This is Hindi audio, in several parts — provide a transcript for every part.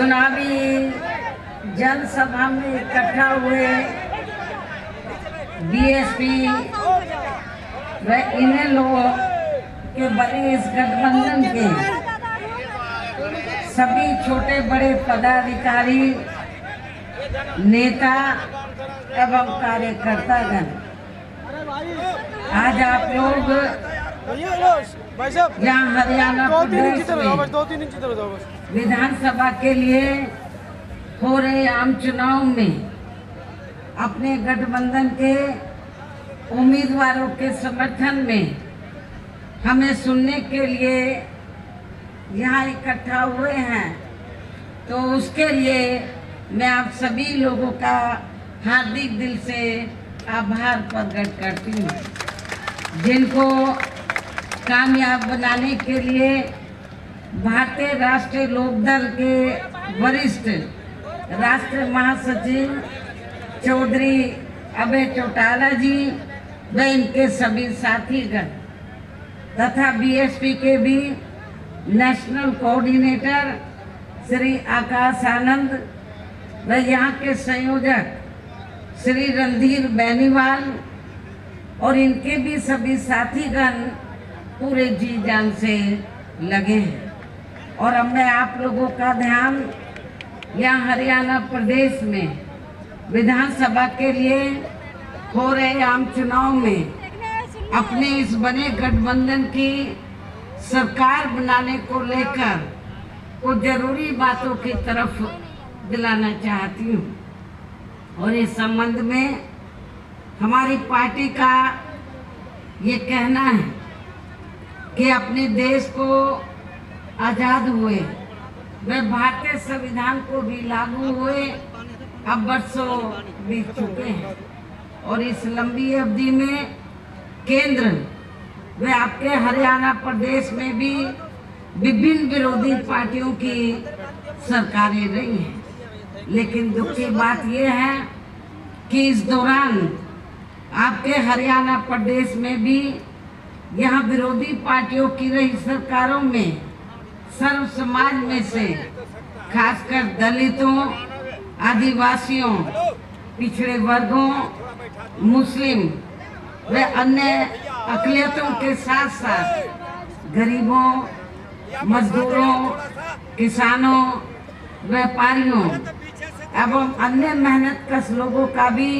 चुनावी जनसभा में इकट्ठा हुए बीएसपी व इन्हें लोगों के बने इस गठबंधन के सभी छोटे बड़े पदाधिकारी, नेता एवं कार्यकर्तागण, आज आप लोग यहाँ हरियाणा प्रदेश में विधानसभा के लिए हो रहे आम चुनाव में अपने गठबंधन के उम्मीदवारों के समर्थन में हमें सुनने के लिए यहाँ इकट्ठा हुए हैं। तो उसके लिए मैं आप सभी लोगों का हार्दिक दिल से आभार प्रकट करती हूँ, जिनको कामयाब बनाने के लिए भारतीय राष्ट्रीय लोकदल के वरिष्ठ राष्ट्रीय महासचिव चौधरी अभय चौटाला जी व इनके सभी साथीगण तथा बीएसपी के भी नेशनल कोऑर्डिनेटर श्री आकाश आनंद व यहाँ के संयोजक श्री रणधीर बेनीवाल और इनके भी सभी साथीगण पूरे जी जान से लगे हैं। और अब मैं आप लोगों का ध्यान यहाँ हरियाणा प्रदेश में विधानसभा के लिए हो रहे आम चुनाव में अपने इस बने गठबंधन की सरकार बनाने को लेकर कुछ जरूरी बातों की तरफ दिलाना चाहती हूँ। और इस संबंध में हमारी पार्टी का ये कहना है कि अपने देश को आज़ाद हुए वे भारतीय संविधान को भी लागू हुए अब वर्षों बीत चुके हैं और इस लंबी अवधि में केंद्र व आपके हरियाणा प्रदेश में भी विभिन्न विरोधी पार्टियों की सरकारें रही हैं। लेकिन दुख की बात यह है कि इस दौरान आपके हरियाणा प्रदेश में भी यहाँ विरोधी पार्टियों की रही सरकारों में सर्व समाज में से खासकर दलितों, आदिवासियों, पिछड़े वर्गों, मुस्लिम व अन्य अक़लियतों के साथ साथ गरीबों, मजदूरों, किसानों, व्यापारियों एवं अन्य मेहनतकश लोगों का भी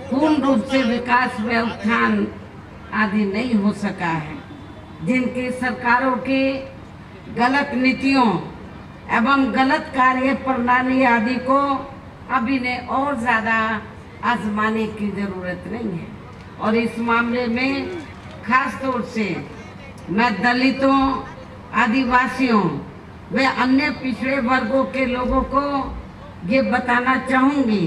पूर्ण रूप से विकास व उत्थान आदि नहीं हो सका है। जिनकी सरकारों की गलत नीतियों एवं गलत कार्य प्रणाली आदि को अब इन्हें और ज़्यादा आजमाने की ज़रूरत नहीं है। और इस मामले में खास तौर से मैं दलितों, आदिवासियों व अन्य पिछड़े वर्गों के लोगों को ये बताना चाहूँगी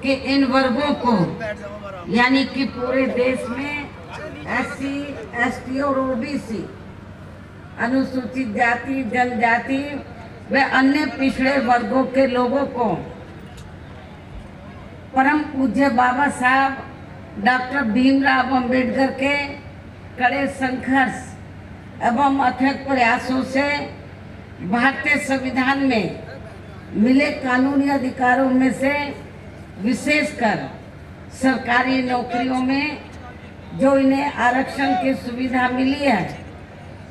कि इन वर्गों को यानी कि पूरे देश में SC, ST और OBC, अनुसूचित जाति, जनजाति व अन्य पिछड़े वर्गों के लोगों को परम पूज्य बाबा साहब डॉक्टर भीमराव अंबेडकर के कड़े संघर्ष एवं अथक प्रयासों से भारतीय संविधान में मिले कानूनी अधिकारों में से विशेषकर सरकारी नौकरियों में जो इन्हें आरक्षण की सुविधा मिली है,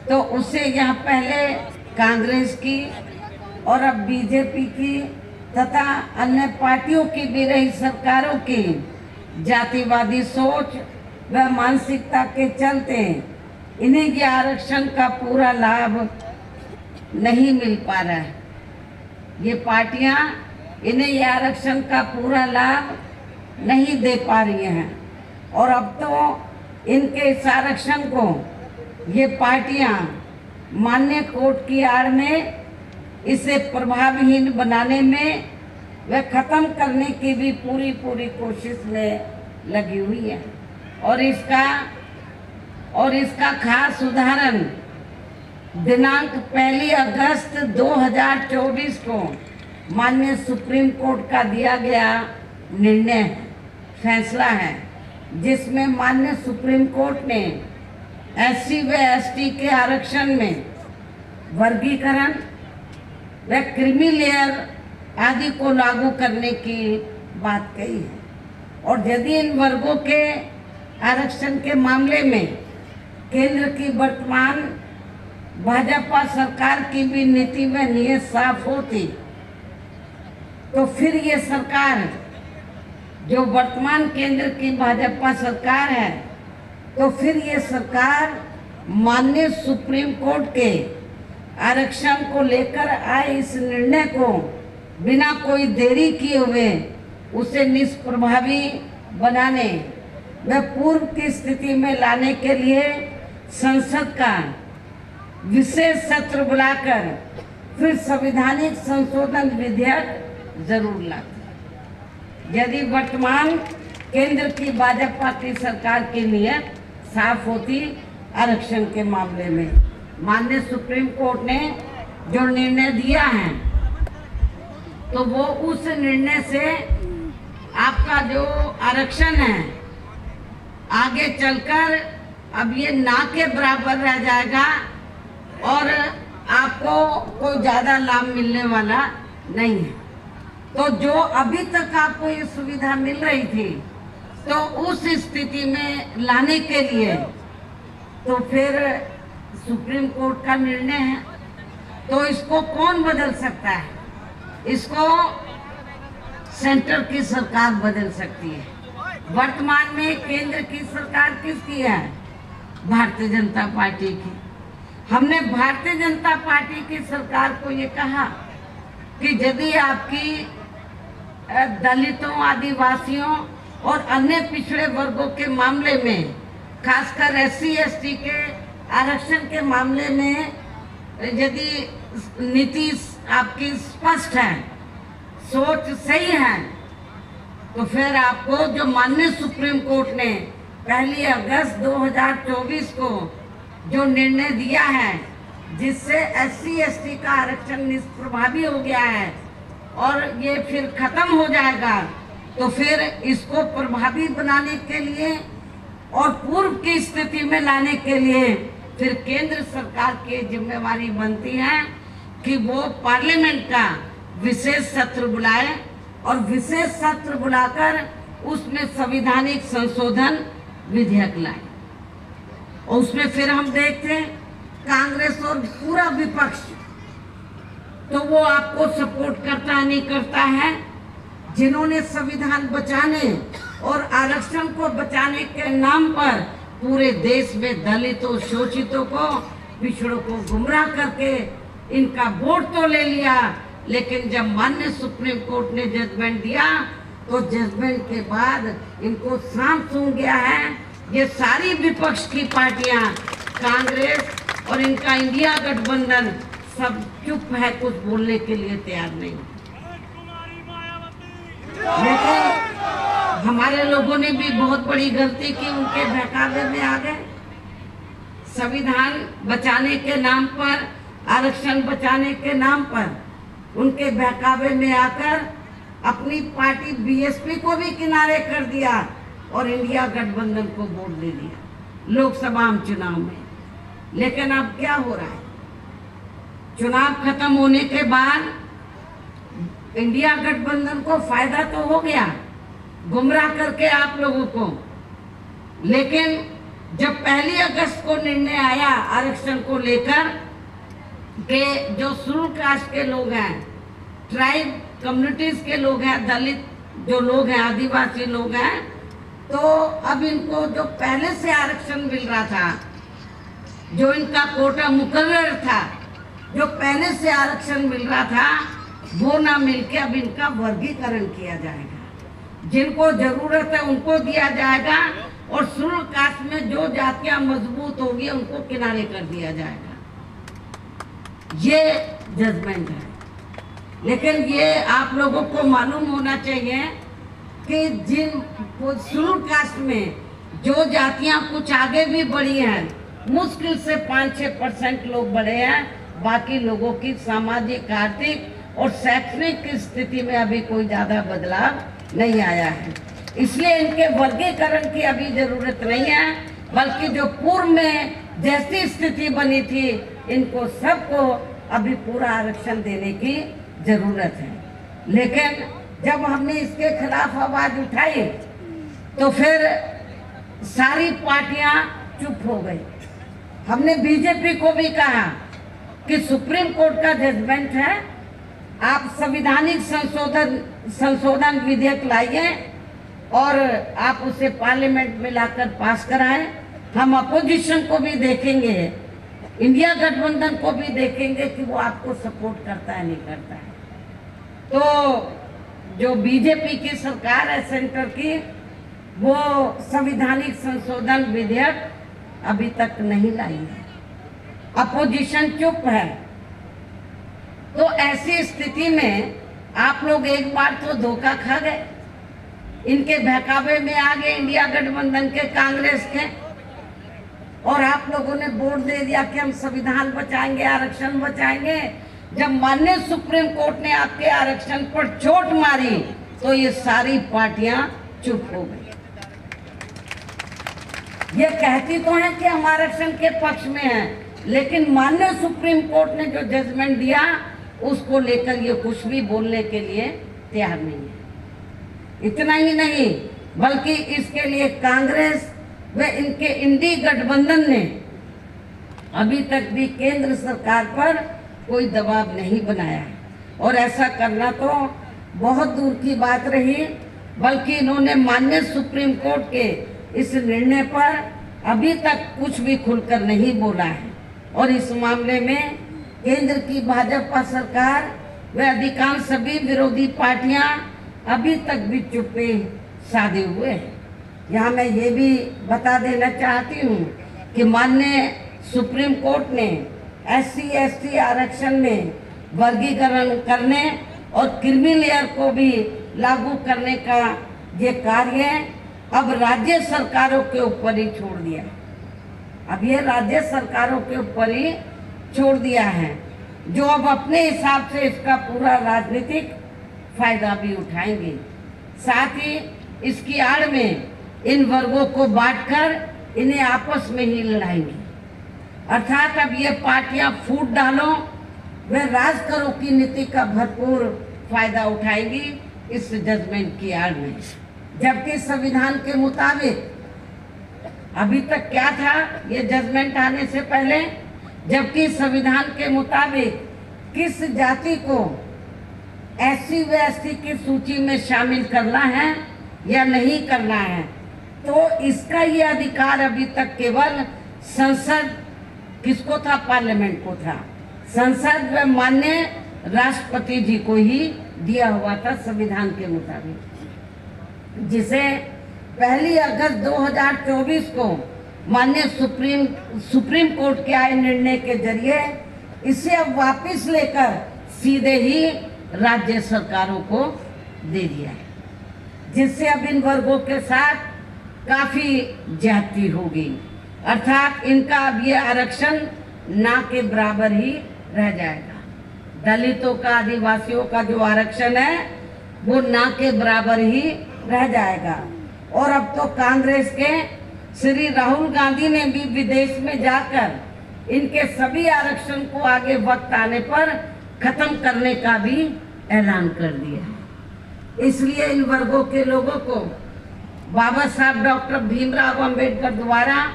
तो उसे यहाँ पहले कांग्रेस की और अब बीजेपी की तथा अन्य पार्टियों की भी रही सरकारों की जातिवादी सोच व मानसिकता के चलते इन्हें ये आरक्षण का पूरा लाभ नहीं मिल पा रहा है। ये पार्टियां इन्हें ये आरक्षण का पूरा लाभ नहीं दे पा रही हैं और अब तो इनके इस आरक्षण को ये पार्टियां मान्य कोर्ट की आड़ में इसे प्रभावहीन बनाने में व खत्म करने की भी पूरी कोशिश में लगी हुई है। और इसका खास उदाहरण दिनांक 1 अगस्त 2024 को माननीय सुप्रीम कोर्ट का दिया गया निर्णय फैसला है, जिसमें माननीय सुप्रीम कोर्ट ने SC व ST के आरक्षण में वर्गीकरण व क्रीमी लेयर आदि को लागू करने की बात कही है। और यदि इन वर्गों के आरक्षण के मामले में केंद्र की वर्तमान भाजपा सरकार की भी नीति व नीयत साफ होती तो फिर ये सरकार, जो वर्तमान केंद्र की भाजपा सरकार है, तो फिर ये सरकार माननीय सुप्रीम कोर्ट के आरक्षण को लेकर आए इस निर्णय को बिना कोई देरी किए हुए उसे निष्प्रभावी बनाने व पूर्व की स्थिति में लाने के लिए संसद का विशेष सत्र बुलाकर फिर संवैधानिक संशोधन विधेयक जरूर लाती। यदि वर्तमान केंद्र की भाजपा की सरकार की नीयत साफ होती आरक्षण के मामले में, माननीय सुप्रीम कोर्ट ने जो निर्णय दिया है तो वो उस निर्णय से आपका जो आरक्षण है आगे चलकर अब ये ना के बराबर रह जाएगा और आपको कोई ज़्यादा लाभ मिलने वाला नहीं है। तो जो अभी तक आपको ये सुविधा मिल रही थी तो उस स्थिति में लाने के लिए तो फिर सुप्रीम कोर्ट का निर्णय है, तो इसको कौन बदल सकता है? इसको सेंटर की सरकार बदल सकती है। वर्तमान में केंद्र की सरकार किसकी है? भारतीय जनता पार्टी की। हमने भारतीय जनता पार्टी की सरकार को ये कहा कि यदि आपकी दलितों, आदिवासियों और अन्य पिछड़े वर्गों के मामले में, खासकर SC ST के आरक्षण के मामले में यदि नीति आपकी स्पष्ट है, सोच सही है, तो फिर आपको जो माननीय सुप्रीम कोर्ट ने 1 अगस्त 2024 को जो निर्णय दिया है जिससे SC ST का आरक्षण निष्प्रभावी हो गया है और ये फिर खत्म हो जाएगा, तो फिर इसको प्रभावी बनाने के लिए और पूर्व की स्थिति में लाने के लिए फिर केंद्र सरकार की जिम्मेवारी बनती है कि वो पार्लियामेंट का विशेष सत्र बुलाए और विशेष सत्र बुलाकर उसमें संवैधानिक संशोधन विधेयक लाए। और उसमें फिर हम देखते हैं कांग्रेस और पूरा विपक्ष तो वो आपको सपोर्ट करता नहीं करता है, जिन्होंने संविधान बचाने और आरक्षण को बचाने के नाम पर पूरे देश में दलितों, शोषितों को, पिछड़ों को गुमराह करके इनका वोट तो ले लिया, लेकिन जब माननीय सुप्रीम कोर्ट ने जजमेंट दिया तो जजमेंट के बाद इनको शांत सूंघ गया है। ये सारी विपक्ष की पार्टियां, कांग्रेस और इनका इंडिया गठबंधन सब चुप है, कुछ बोलने के लिए तैयार नहीं। लेकिन हमारे लोगों ने भी बहुत बड़ी गलती की, उनके बहकावे में आ गए। संविधान बचाने के नाम पर, आरक्षण बचाने के नाम पर उनके बहकावे में आकर अपनी पार्टी BSP को भी किनारे कर दिया और इंडिया गठबंधन को वोट दे दिया लोकसभा चुनाव में। लेकिन अब क्या हो रहा है? चुनाव खत्म होने के बाद इंडिया गठबंधन को फायदा तो हो गया गुमराह करके आप लोगों को, लेकिन जब 1 अगस्त को निर्णय आया आरक्षण को लेकर के जो शेड्यूल कास्ट के लोग हैं, ट्राइब कम्युनिटीज के लोग हैं, दलित जो लोग हैं, आदिवासी लोग हैं, तो अब इनको जो पहले से आरक्षण मिल रहा था, जो इनका कोटा मुकर्रर था, जो पहले से आरक्षण मिल रहा था, वो ना मिलके अब इनका वर्गीकरण किया जाएगा। जिनको जरूरत है उनको दिया जाएगा और शेड्यूल कास्ट में जो जातियां मजबूत होगी उनको किनारे कर दिया जाएगा। ये जजमेंट है। लेकिन ये आप लोगों को मालूम होना चाहिए कि जिन शेड्यूल कास्ट में जो जातियां कुछ आगे भी बढ़ी हैं, मुश्किल से 5-6% लोग बढ़े हैं, बाकी लोगों की सामाजिक, आर्थिक और शैक्षणिक स्थिति में अभी कोई ज़्यादा बदलाव नहीं आया है। इसलिए इनके वर्गीकरण की अभी जरूरत नहीं है, बल्कि जो पूर्व में जैसी स्थिति बनी थी इनको सबको अभी पूरा आरक्षण देने की जरूरत है। लेकिन जब हमने इसके खिलाफ आवाज उठाई तो फिर सारी पार्टियां चुप हो गई। हमने बीजेपी को भी कहा कि सुप्रीम कोर्ट का जजमेंट है, आप संविधानिक संशोधन विधेयक लाइए और आप उसे पार्लियामेंट में लाकर पास कराएं। हम अपोजिशन को भी देखेंगे, इंडिया गठबंधन को भी देखेंगे कि वो आपको सपोर्ट करता है नहीं करता है। तो जो बीजेपी की सरकार है सेंटर की, वो संविधानिक संशोधन विधेयक अभी तक नहीं लाई है, अपोजिशन चुप है। तो ऐसी स्थिति में आप लोग एक बार तो धोखा खा गए, इनके बहकावे में आ गए इंडिया गठबंधन के, कांग्रेस के, और आप लोगों ने बोर्ड दे दिया कि हम संविधान बचाएंगे, आरक्षण बचाएंगे। जब माननीय सुप्रीम कोर्ट ने आपके आरक्षण पर चोट मारी तो ये सारी पार्टियां चुप हो गई। ये कहती तो है कि हम आरक्षण के पक्ष में हैं, लेकिन माननीय सुप्रीम कोर्ट ने जो जजमेंट दिया उसको लेकर ये कुछ भी बोलने के लिए तैयार नहीं है। इतना ही नहीं, बल्कि इसके लिए कांग्रेस व इनके इंडी गठबंधन ने अभी तक भी केंद्र सरकार पर कोई दबाव नहीं बनाया है, और ऐसा करना तो बहुत दूर की बात रही, बल्कि इन्होंने माननीय सुप्रीम कोर्ट के इस निर्णय पर अभी तक कुछ भी खुलकर नहीं बोला है। और इस मामले में केंद्र की भाजपा सरकार व अधिकांश सभी विरोधी पार्टियां अभी तक भी चुप्पी साधे हुए हैं। यहाँ मैं ये भी बता देना चाहती हूँ कि माननीय सुप्रीम कोर्ट ने SC/ST आरक्षण में वर्गीकरण करने और क्रीमी लेयर को भी लागू करने का ये कार्य अब राज्य सरकारों के ऊपर ही छोड़ दिया। अब ये राज्य सरकारों के ऊपर ही छोड़ दिया है, जो अब अपने हिसाब से इसका पूरा राजनीतिक फायदा भी उठाएंगे। साथ ही इसकी आड़ में इन वर्गों को बांटकर इन्हें आपस में ही लड़ाएंगे। अर्थात अब ये पार्टियां फूट डालो व राज करो की नीति का भरपूर फायदा उठाएंगी इस जजमेंट की आड़ में। जबकि संविधान के मुताबिक अभी तक क्या था ये जजमेंट आने से पहले, जबकि संविधान के मुताबिक किस जाति को SC व ST की सूची में शामिल करना है या नहीं करना है, तो इसका ये अधिकार अभी तक केवल संसद, किसको था, पार्लियामेंट को था, संसद व माननीय राष्ट्रपति जी को ही दिया हुआ था संविधान के मुताबिक, जिसे 1 अगस्त 2024 को माननीय सुप्रीम कोर्ट के आए निर्णय के जरिए इसे अब वापस लेकर सीधे ही राज्य सरकारों को दे दिया है, जिससे अब इन वर्गों के साथ काफी ज्यादती होगी। अर्थात इनका अब ये आरक्षण ना के बराबर ही रह जाएगा। दलितों का, आदिवासियों का जो आरक्षण है वो ना के बराबर ही रह जाएगा। और अब तो कांग्रेस के श्री राहुल गांधी ने भी विदेश में जाकर इनके सभी आरक्षण को आगे वक्त आने पर खत्म करने का भी ऐलान कर दिया है। इसलिए इन वर्गों के लोगों को बाबा साहब डॉक्टर भीमराव अंबेडकर द्वारा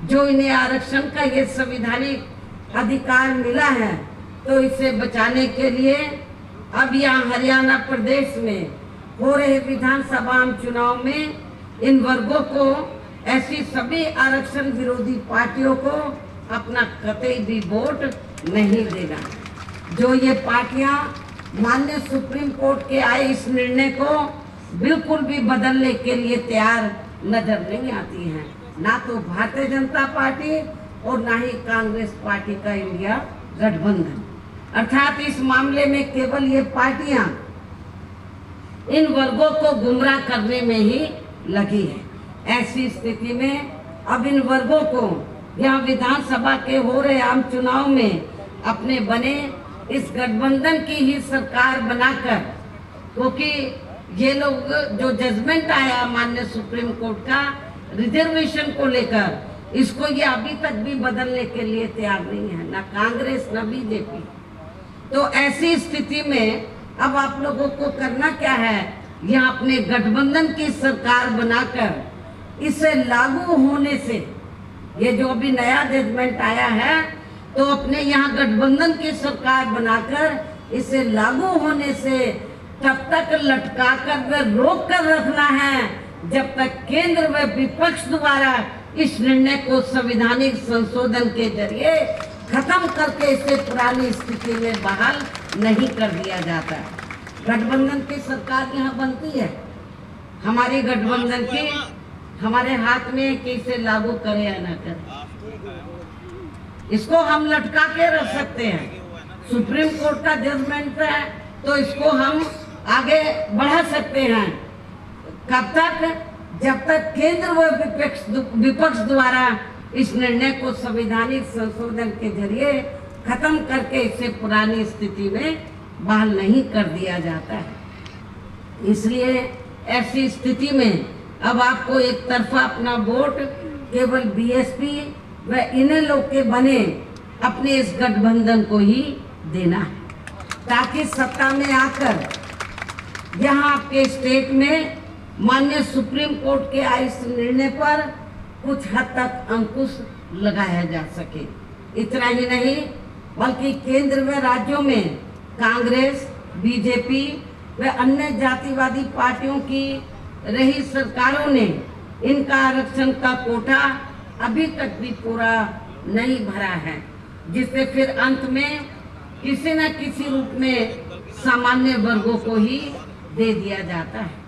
जो इन्हें आरक्षण का ये संवैधानिक अधिकार मिला है, तो इसे बचाने के लिए अब यहाँ हरियाणा प्रदेश में हो रहे विधानसभा चुनाव में इन वर्गों को, ऐसी सभी आरक्षण विरोधी पार्टियों को अपना कतई भी वोट नहीं देना। जो ये पार्टियां माननीय सुप्रीम कोर्ट के आए इस निर्णय को बिल्कुल भी बदलने के लिए तैयार नजर नहीं आती हैं, ना तो भारतीय जनता पार्टी और ना ही कांग्रेस पार्टी का इंडिया गठबंधन। अर्थात इस मामले में केवल ये पार्टियां इन वर्गों को गुमराह करने में ही लगी है। ऐसी स्थिति में अब इन वर्गों को यहाँ विधानसभा के हो रहे आम चुनाव में अपने बने इस गठबंधन की ही सरकार बनाकर, क्योंकि ये लोग जो जजमेंट आया माननीय सुप्रीम कोर्ट का रिजर्वेशन को लेकर, इसको ये अभी तक भी बदलने के लिए तैयार नहीं है, ना कांग्रेस ना बीजेपी। तो ऐसी स्थिति में अब आप लोगों को करना क्या है, यहाँ अपने गठबंधन की सरकार बनाकर इसे लागू होने से, ये जो अभी नया जजमेंट आया है, तो अपने यहाँ गठबंधन की सरकार बनाकर इसे लागू होने से तब तक लटका कर रोक कर रखना है जब तक केंद्र व विपक्ष द्वारा इस निर्णय को संवैधानिक संशोधन के जरिए खत्म करके इसे पुरानी स्थिति में बहाल नहीं कर दिया जाता। गठबंधन की सरकार यहाँ बनती है, हमारी गठबंधन की हमारे हाथ में कि इसे लागू करें या न करें, इसको हम लटका के रख सकते हैं। सुप्रीम कोर्ट का जजमेंट है तो इसको हम आगे बढ़ा सकते हैं। कब तक? जब तक केंद्र व विपक्ष द्वारा इस निर्णय को संवैधानिक संशोधन के जरिए खत्म करके इसे पुरानी स्थिति में बहाल नहीं कर दिया जाता है। इसलिए ऐसी स्थिति में अब आपको एक तरफा अपना वोट केवल बीएसपी व इन्हें लोग के बने अपने इस गठबंधन को ही देना है, ताकि सत्ता में आकर यहाँ आपके स्टेट में माननीय सुप्रीम कोर्ट के आए इस निर्णय पर कुछ हद तक अंकुश लगाया जा सके। इतना ही नहीं बल्कि केंद्र व राज्यों में कांग्रेस, बीजेपी व अन्य जातिवादी पार्टियों की रही सरकारों ने इनका आरक्षण का कोटा अभी तक भी पूरा नहीं भरा है, जिससे फिर अंत में किसी न किसी रूप में सामान्य वर्गों को ही दे दिया जाता है।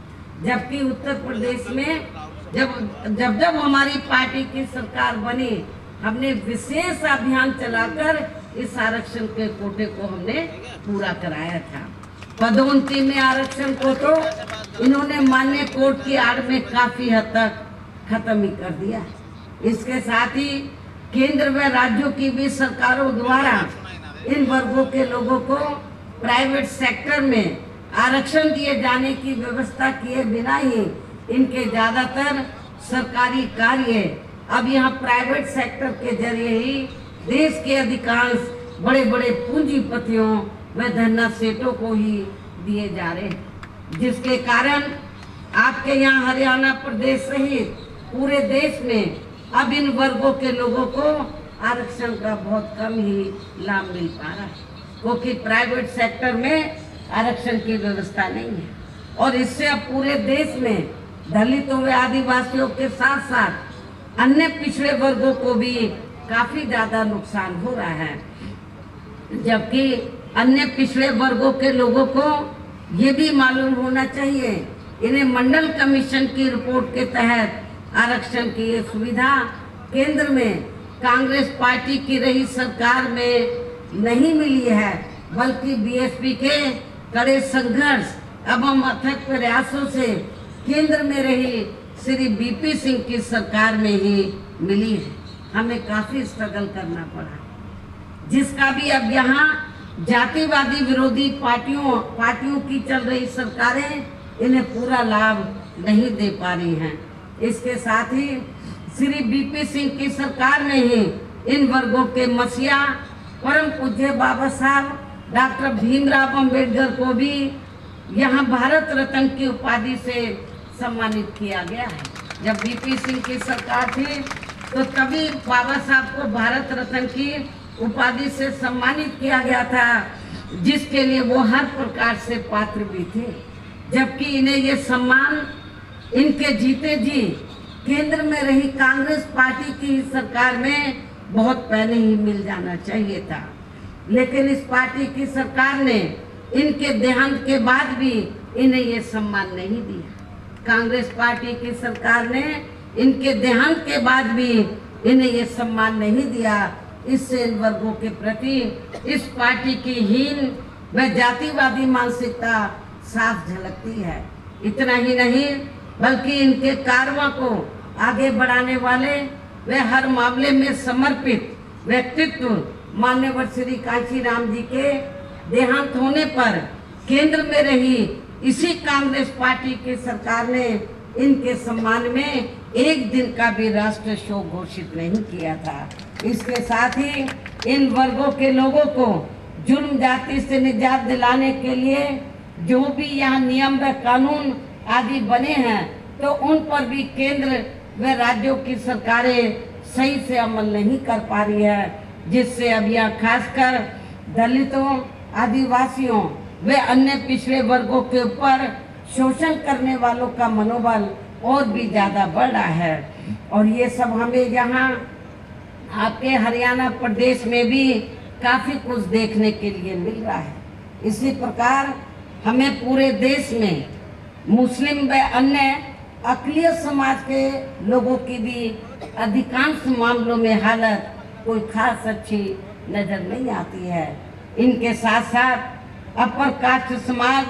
जबकि उत्तर प्रदेश में जब हमारी पार्टी की सरकार बनी, हमने विशेष अभियान चलाकर इस आरक्षण के कोटे को हमने पूरा कराया था। पदोन्नति में आरक्षण को तो इन्होंने माननीय कोर्ट की आड़ में काफी हद तक खत्म ही कर दिया। इसके साथ ही केंद्र व राज्यों की भी सरकारों द्वारा इन वर्गों के लोगों को प्राइवेट सेक्टर में आरक्षण दिए जाने की व्यवस्था किए बिना ही इनके ज्यादातर सरकारी कार्य अब यहाँ प्राइवेट सेक्टर के जरिए ही देश के अधिकांश बड़े बड़े पूंजीपतियों व धन्ना सेठों को ही दिए जा रहे हैं, जिसके कारण आपके यहाँ हरियाणा प्रदेश सहित पूरे देश में अब इन वर्गों के लोगों को आरक्षण का बहुत कम ही लाभ मिल पा रहा है, क्योंकि प्राइवेट सेक्टर में आरक्षण की व्यवस्था नहीं है। और इससे अब पूरे देश में दलितों व आदिवासियों के साथ साथ अन्य पिछड़े वर्गों को भी काफी ज्यादा नुकसान हो रहा है। जबकि अन्य पिछड़े वर्गों के लोगों को ये भी मालूम होना चाहिए, इन्हें मंडल कमीशन की रिपोर्ट के तहत आरक्षण की ये सुविधा केंद्र में कांग्रेस पार्टी की रही सरकार में नहीं मिली है, बल्कि बीएसपी के कड़े संघर्ष एवं अथक प्रयासों से केंद्र में रही श्री बीपी सिंह की सरकार में ही मिली है। हमें काफी स्ट्रगल करना पड़ा, जिसका भी अब यहाँ जातिवादी विरोधी पार्टियों की चल रही सरकारें इन्हें पूरा लाभ नहीं दे पा रही हैं। इसके साथ ही श्री बीपी सिंह की सरकार ने ही इन वर्गों के मसीहा परम पूज्य बाबा साहब डॉक्टर भीमराव अंबेडकर को भी यहाँ भारत रत्न की उपाधि से सम्मानित किया गया है। जब बीपी सिंह की सरकार थी तो तभी बाबा साहब को भारत रत्न की उपाधि से सम्मानित किया गया था, जिसके लिए वो हर प्रकार से पात्र भी थे। जबकि इन्हें ये सम्मान इनके जीते जी केंद्र में रही कांग्रेस पार्टी की सरकार में बहुत पहले ही मिल जाना चाहिए था, लेकिन इस पार्टी की सरकार ने इनके देहांत के बाद भी इन्हें ये सम्मान नहीं दिया। कांग्रेस पार्टी की सरकार ने इनके देहांत के बाद भी इन्हें ये सम्मान नहीं दिया। इससे इन वर्गों के प्रति इस पार्टी की हीन व जातिवादी मानसिकता साफ झलकती है। इतना ही नहीं बल्कि इनके कारवां को आगे बढ़ाने वाले वे हर मामले में समर्पित व्यक्तित्व मान्यवर श्री कांशीराम जी के देहांत होने पर केंद्र में रही इसी कांग्रेस पार्टी की सरकार ने इनके सम्मान में एक दिन का भी राष्ट्रीय शोक घोषित नहीं किया था। इसके साथ ही इन वर्गों के लोगों को जुर्म जाति से निजात दिलाने के लिए जो भी यहाँ नियम व कानून आदि बने हैं, तो उन पर भी केंद्र व राज्यों की सरकारें सही से अमल नहीं कर पा रही है, जिससे अब यहाँ खासकर दलितों, आदिवासियों व अन्य पिछड़े वर्गों के ऊपर शोषण करने वालों का मनोबल और भी ज़्यादा बढ़ रहा है। और ये सब हमें यहाँ आपके हरियाणा प्रदेश में भी काफ़ी कुछ देखने के लिए मिल रहा है। इसी प्रकार हमें पूरे देश में मुस्लिम व अन्य अक़लियत समाज के लोगों की भी अधिकांश मामलों में हालत कोई खास अच्छी नज़र नहीं आती है। इनके साथ साथ अपर कास्ट समाज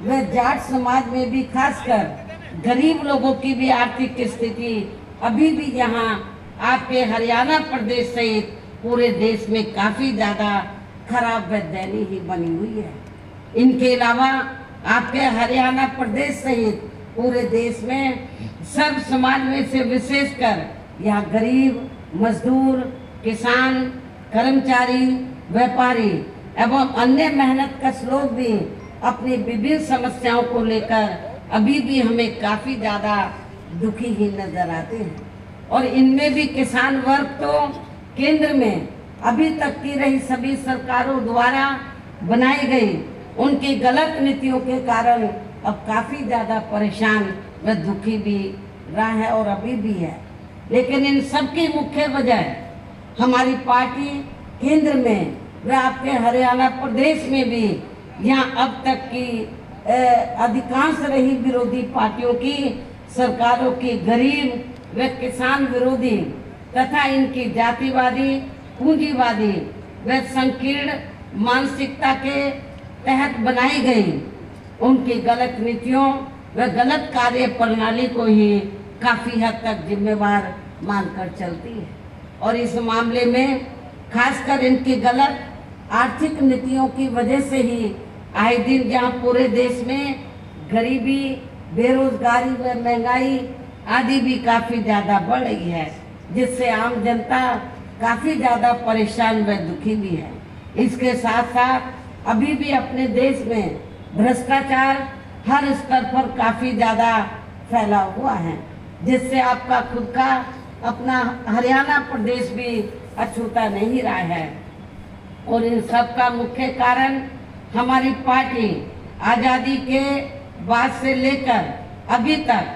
व जाट समाज में भी खासकर गरीब लोगों की भी आर्थिक स्थिति अभी भी यहाँ आपके हरियाणा प्रदेश सहित पूरे देश में काफ़ी ज़्यादा खराब व दयनीय ही बनी हुई है। इनके अलावा आपके हरियाणा प्रदेश सहित पूरे देश में सर्व समाज में से विशेषकर यहाँ गरीब, मजदूर, किसान, कर्मचारी, व्यापारी एवं अन्य मेहनतकश लोग भी अपनी विभिन्न समस्याओं को लेकर अभी भी हमें काफ़ी ज़्यादा दुखी ही नजर आते हैं। और इनमें भी किसान वर्ग तो केंद्र में अभी तक की रही सभी सरकारों द्वारा बनाई गई उनकी गलत नीतियों के कारण अब काफ़ी ज़्यादा परेशान व दुखी भी रहा है और अभी भी है। लेकिन इन सब की मुख्य वजह हमारी पार्टी केंद्र में व आपके हरियाणा प्रदेश में भी यहाँ अब तक की अधिकांश रही विरोधी पार्टियों की सरकारों की गरीब व किसान विरोधी तथा इनकी जातिवादी, पूंजीवादी व संकीर्ण मानसिकता के तहत बनाई गई उनकी गलत नीतियों व गलत कार्य प्रणाली को ही काफ़ी हद तक जिम्मेवार मानकर चलती है। और इस मामले में खासकर इनकी गलत आर्थिक नीतियों की वजह से ही आए दिन जहाँ पूरे देश में गरीबी, बेरोजगारी व महंगाई आदि भी काफ़ी ज़्यादा बढ़ रही है, जिससे आम जनता काफ़ी ज़्यादा परेशान व दुखी भी है। इसके साथ साथ अभी भी अपने देश में भ्रष्टाचार हर स्तर पर काफ़ी ज़्यादा फैला हुआ है, जिससे आपका खुद का अपना हरियाणा प्रदेश भी अछूता नहीं रहा है। और इन सब का मुख्य कारण हमारी पार्टी आज़ादी के बाद से लेकर अभी तक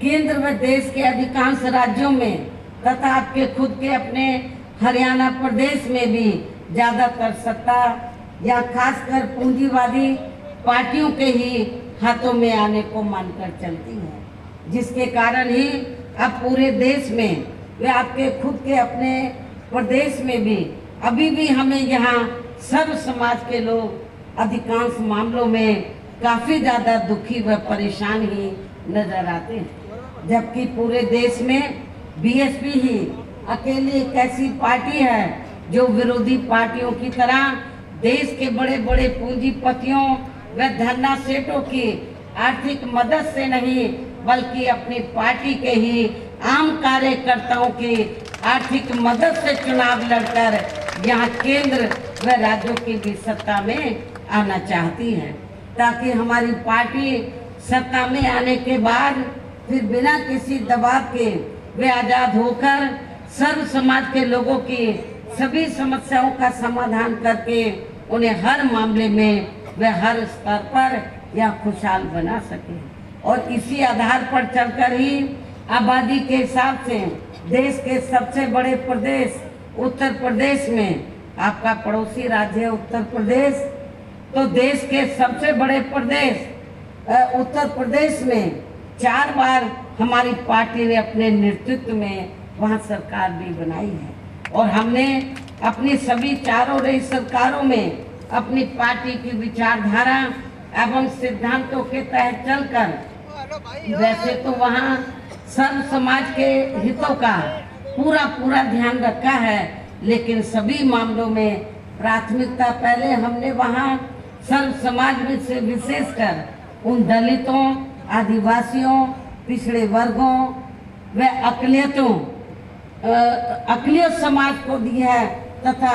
केंद्र व देश के अधिकांश राज्यों में तथा आपके खुद के अपने हरियाणा प्रदेश में भी ज़्यादातर सत्ता या खासकर पूंजीवादी पार्टियों के ही हाथों में आने को मानकर चलती है, जिसके कारण ही अब पूरे देश में व आपके खुद के अपने प्रदेश में भी अभी भी हमें यहाँ सर्व समाज के लोग अधिकांश मामलों में काफ़ी ज़्यादा दुखी व परेशान ही नजर आते हैं। जबकि पूरे देश में बीएसपी ही अकेली एक ऐसी पार्टी है जो विरोधी पार्टियों की तरह देश के बड़े बड़े पूंजीपतियों व धरना सेठों की आर्थिक मदद से नहीं बल्कि अपनी पार्टी के ही आम कार्यकर्ताओं की आर्थिक मदद से चुनाव लड़कर यहाँ केंद्र व राज्यों की भी सत्ता में आना चाहती है, ताकि हमारी पार्टी सत्ता में आने के बाद फिर बिना किसी दबाव के वे आज़ाद होकर सर्व समाज के लोगों की सभी समस्याओं का समाधान करके उन्हें हर मामले में वे हर स्तर पर यह खुशहाल बना सके। और इसी आधार पर चलकर ही आबादी के हिसाब से देश के सबसे बड़े प्रदेश उत्तर प्रदेश में, आपका पड़ोसी राज्य है उत्तर प्रदेश, तो देश के सबसे बड़े प्रदेश उत्तर प्रदेश में 4 बार हमारी पार्टी ने अपने नेतृत्व में वहाँ सरकार भी बनाई है। और हमने अपनी सभी चारों रही सरकारों में अपनी पार्टी की विचारधारा एवं सिद्धांतों के तहत चलकर वैसे तो वहाँ सर्व समाज के हितों का पूरा ध्यान रखा है, लेकिन सभी मामलों में प्राथमिकता पहले हमने वहाँ सर्व समाज में से विशेषकर उन दलितों, आदिवासियों, पिछड़े वर्गों व अक़लियत समाज को दी है तथा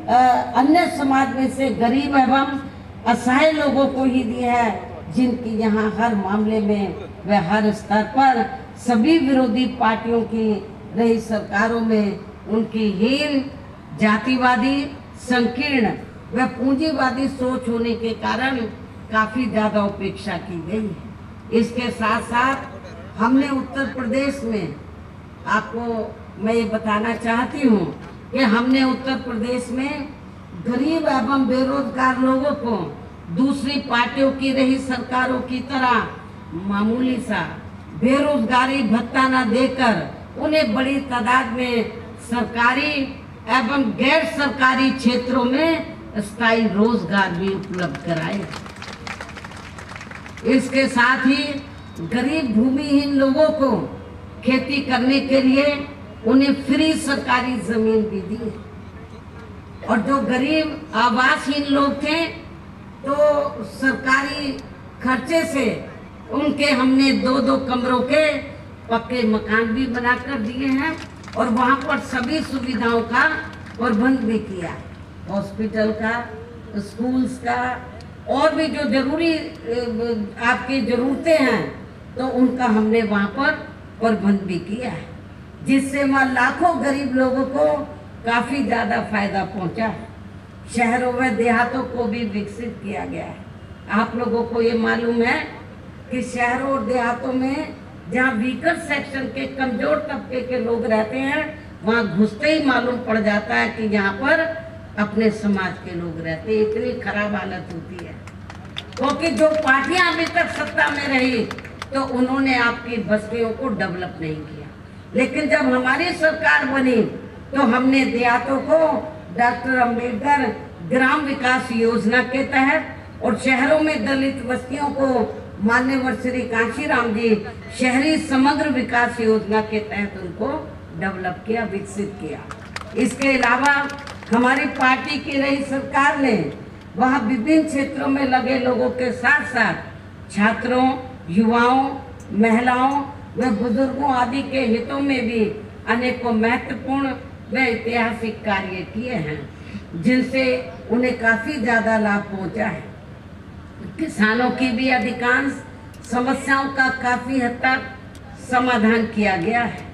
अन्य समाज में से गरीब एवं असहाय लोगों को ही दी है, जिनकी यहाँ हर मामले में व हर स्तर पर सभी विरोधी पार्टियों की रही सरकारों में उनकी हीन, जातिवादी, संकीर्ण व पूंजीवादी सोच होने के कारण काफ़ी ज़्यादा उपेक्षा की गई है। इसके साथ साथ हमने उत्तर प्रदेश में, आपको मैं ये बताना चाहती हूँ कि हमने उत्तर प्रदेश में गरीब एवं बेरोजगार लोगों को दूसरी पार्टियों की रही सरकारों की तरह मामूली सा बेरोजगारी भत्ता न देकर उन्हें बड़ी तादाद में सरकारी एवं गैर सरकारी क्षेत्रों में स्थायी रोजगार भी उपलब्ध कराए। इसके साथ ही गरीब भूमिहीन लोगों को खेती करने के लिए उन्हें फ्री सरकारी जमीन भी दी, और जो गरीब आवासहीन लोग थे तो सरकारी खर्चे से उनके हमने 2-2 कमरों के पक्के मकान भी बनाकर दिए हैं, और वहाँ पर सभी सुविधाओं का प्रबंध भी किया, हॉस्पिटल का, स्कूल्स का, और भी जो जरूरी आपकी ज़रूरतें हैं तो उनका हमने वहाँ पर प्रबंध भी किया है, जिससे वहाँ लाखों गरीब लोगों को काफ़ी ज़्यादा फायदा पहुँचा है। शहरों व देहातों को भी विकसित किया गया है। आप लोगों को ये मालूम है कि शहरों और देहातों में जहाँ वीकर सेक्शन के कमजोर तबके के लोग रहते हैं, वहाँ घुसते ही मालूम पड़ जाता है कि यहाँ पर अपने समाज के लोग रहते हैं। इतनी खराब हालत होती है, क्योंकि जो पार्टियां अभी तक सत्ता में रही तो उन्होंने आपकी बस्तियों को डेवलप नहीं किया, लेकिन जब हमारी सरकार बनी तो हमने देहातों को डॉक्टर अंबेडकर ग्राम विकास योजना के तहत और शहरों में दलित बस्तियों को मान्यवर श्री कांशीराम जी शहरी समग्र विकास योजना के तहत उनको डेवलप किया, विकसित किया। इसके अलावा हमारी पार्टी की रही सरकार ने वहाँ विभिन्न क्षेत्रों में लगे लोगों के साथ साथ छात्रों, युवाओं, महिलाओं व बुजुर्गों आदि के हितों में भी अनेकों महत्वपूर्ण व ऐतिहासिक कार्य किए हैं, जिनसे उन्हें काफ़ी ज़्यादा लाभ पहुंचा है। किसानों की भी अधिकांश समस्याओं का काफ़ी हद तक समाधान किया गया है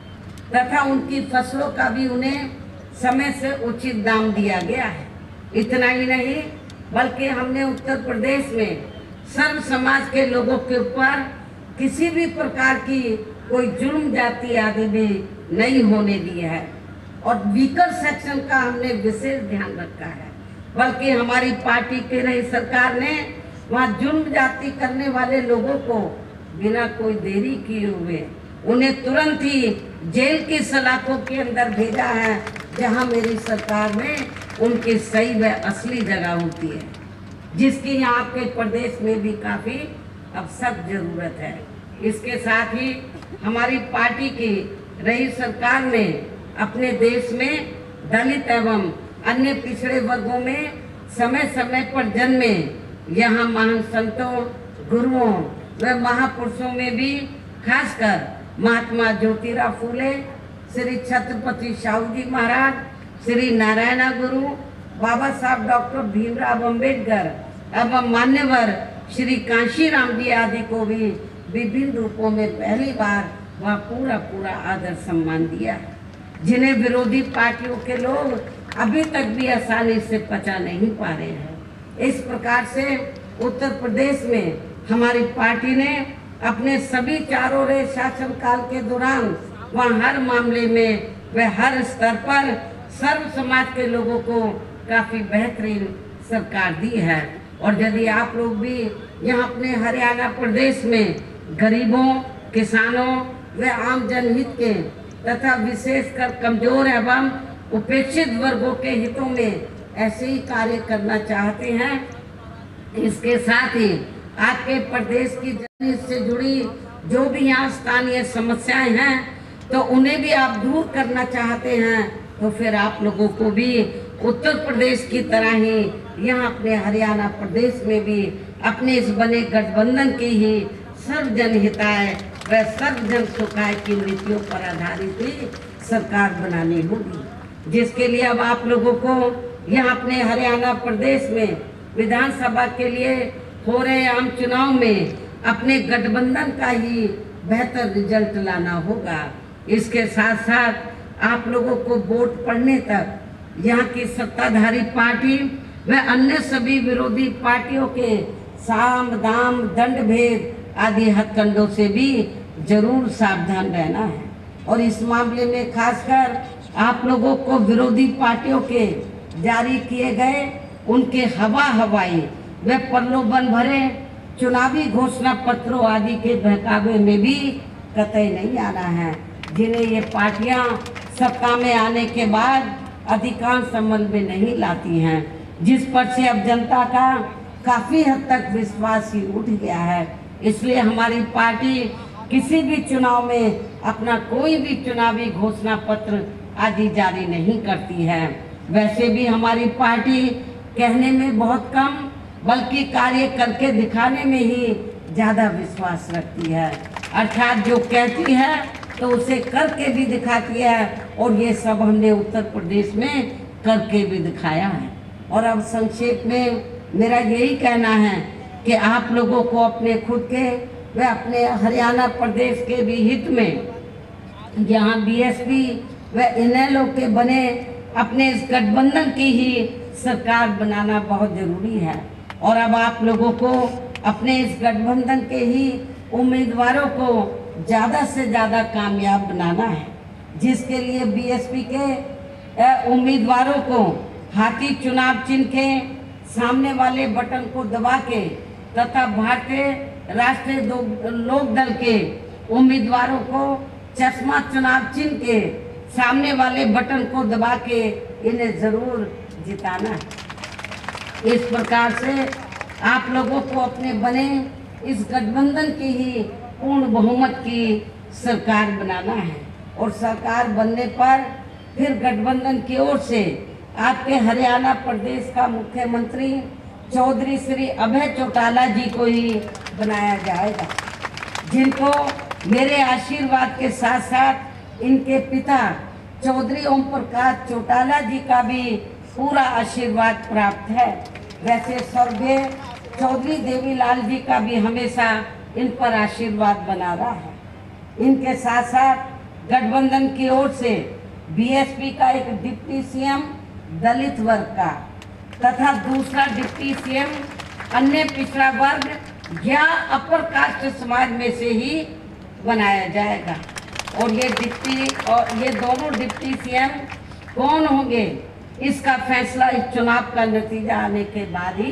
तथा उनकी फसलों का भी उन्हें समय से उचित दाम दिया गया है। इतना ही नहीं, बल्कि हमने उत्तर प्रदेश में सर्व समाज के लोगों के ऊपर किसी भी प्रकार की कोई जुल्म जाति आदि भी नहीं होने दी है, और वीकर सेक्शन का हमने विशेष ध्यान रखा है। बल्कि हमारी पार्टी की रही सरकार ने वहाँ जुल्म जाति करने वाले लोगों को बिना कोई देरी किए हुए उन्हें तुरंत ही जेल की सलाखों के अंदर भेजा है, जहाँ मेरी सरकार में उनकी सही व असली जगह होती है, जिसकी यहाँ के प्रदेश में भी काफ़ी अब सख्त जरूरत है। इसके साथ ही हमारी पार्टी की रही सरकार ने अपने देश में दलित एवं अन्य पिछड़े वर्गों में समय समय पर जन्मे यहाँ महान संतों, गुरुओं व महापुरुषों में भी खासकर महात्मा ज्योतिराव फूले, श्री छत्रपति शाहू जी महाराज, श्री नारायण गुरु, बाबा साहब डॉक्टर भीमराव अंबेडकर एवं मान्यवर श्री कांशीराम जी आदि को भी विभिन्न रूपों में पहली बार वह पूरा आदर सम्मान दिया, जिन्हें विरोधी पार्टियों के लोग अभी तक भी आसानी से पचा नहीं पा रहे हैं। इस प्रकार से उत्तर प्रदेश में हमारी पार्टी ने अपने सभी चारों रे शासनकाल के दौरान वहाँ हर मामले में व हर स्तर पर सर्व समाज के लोगों को काफ़ी बेहतरीन सरकार दी है। और यदि आप लोग भी यहाँ अपने हरियाणा प्रदेश में गरीबों, किसानों व आम जनहित के तथा विशेषकर कमजोर एवं उपेक्षित वर्गों के हितों में ऐसे ही कार्य करना चाहते हैं, इसके साथ ही आपके प्रदेश की जनहित से जुड़ी जो भी यहाँ स्थानीय समस्याएं हैं तो उन्हें भी आप दूर करना चाहते हैं, तो फिर आप लोगों को भी उत्तर प्रदेश की तरह ही यहाँ अपने हरियाणा प्रदेश में भी अपने इस बने गठबंधन की ही सर्वजन हिताय व सर्वजन सुखाय की नीतियों पर आधारित ही सरकार बनानी होगी, जिसके लिए अब आप लोगों को यहाँ अपने हरियाणा प्रदेश में विधानसभा के लिए हो रहे आम चुनाव में अपने गठबंधन का ही बेहतर रिजल्ट लाना होगा। इसके साथ साथ आप लोगों को वोट पड़ने तक यहाँ की सत्ताधारी पार्टी व अन्य सभी विरोधी पार्टियों के साम दाम दंड भेद आदि हथकंडों से भी जरूर सावधान रहना है। और इस मामले में खासकर आप लोगों को विरोधी पार्टियों के जारी किए गए उनके हवाई व प्रलोभन भरे चुनावी घोषणा पत्रों आदि के बहकावे में भी कतई नहीं आना है, जिन्हें ये पार्टियां सत्ता में आने के बाद अधिकांश अमल में नहीं लाती हैं, जिस पर से अब जनता का काफी हद तक विश्वास ही उठ गया है। इसलिए हमारी पार्टी किसी भी चुनाव में अपना कोई भी चुनावी घोषणा पत्र आदि जारी नहीं करती है। वैसे भी हमारी पार्टी कहने में बहुत कम बल्कि कार्य करके दिखाने में ही ज़्यादा विश्वास रखती है। अर्थात जो कहती है तो उसे करके भी दिखाती है, और ये सब हमने उत्तर प्रदेश में करके भी दिखाया है। और अब संक्षेप में मेरा यही कहना है कि आप लोगों को अपने खुद के व अपने हरियाणा प्रदेश के भी हित में यहाँ बीएसपी व इनेलो के बने अपने इस गठबंधन की ही सरकार बनाना बहुत जरूरी है। और अब आप लोगों को अपने इस गठबंधन के ही उम्मीदवारों को ज़्यादा से ज़्यादा कामयाब बनाना है, जिसके लिए बीएसपी के उम्मीदवारों को हाथी चुनाव चिन्ह के सामने वाले बटन को दबा के तथा भारतीय राष्ट्रीय लोक दल के उम्मीदवारों को चश्मा चुनाव चिन्ह के सामने वाले बटन को दबा के इन्हें जरूर जिताना है। इस प्रकार से आप लोगों को अपने बने इस गठबंधन की ही पूर्ण बहुमत की सरकार बनाना है। और सरकार बनने पर फिर गठबंधन की ओर से आपके हरियाणा प्रदेश का मुख्यमंत्री चौधरी श्री अभय चौटाला जी को ही बनाया जाएगा, जिनको मेरे आशीर्वाद के साथ साथ इनके पिता चौधरी ओम प्रकाश चौटाला जी का भी पूरा आशीर्वाद प्राप्त है। वैसे स्वर्गीय चौधरी देवीलाल जी का भी हमेशा इन पर आशीर्वाद बना रहा है। इनके साथ साथ गठबंधन की ओर से बीएसपी का एक डिप्टी सीएम दलित वर्ग का तथा दूसरा डिप्टी सीएम अन्य पिछड़ा वर्ग या अपर कास्ट समाज में से ही बनाया जाएगा। और ये दोनों डिप्टी सीएम कौन होंगे इसका फैसला इस चुनाव का नतीजा आने के बाद ही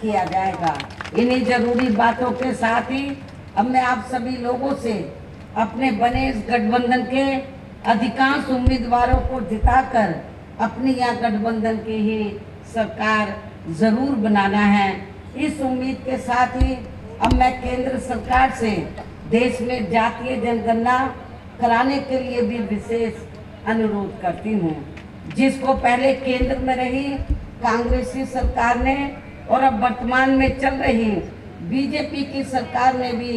किया जाएगा। इन्हीं जरूरी बातों के साथ ही अब मैं आप सभी लोगों से अपने बने इस गठबंधन के अधिकांश उम्मीदवारों को जिताकर अपनी यह गठबंधन की ही सरकार जरूर बनाना है। इस उम्मीद के साथ ही अब मैं केंद्र सरकार से देश में जातीय जनगणना कराने के लिए भी विशेष अनुरोध करती हूँ, जिसको पहले केंद्र में रही कांग्रेसी सरकार ने और अब वर्तमान में चल रही बीजेपी की सरकार ने भी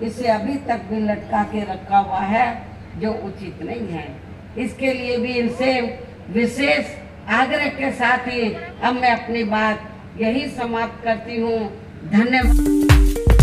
इसे अभी तक भी लटका के रखा हुआ है, जो उचित नहीं है। इसके लिए भी इनसे विशेष आग्रह के साथ ही अब मैं अपनी बात यही समाप्त करती हूँ। धन्यवाद।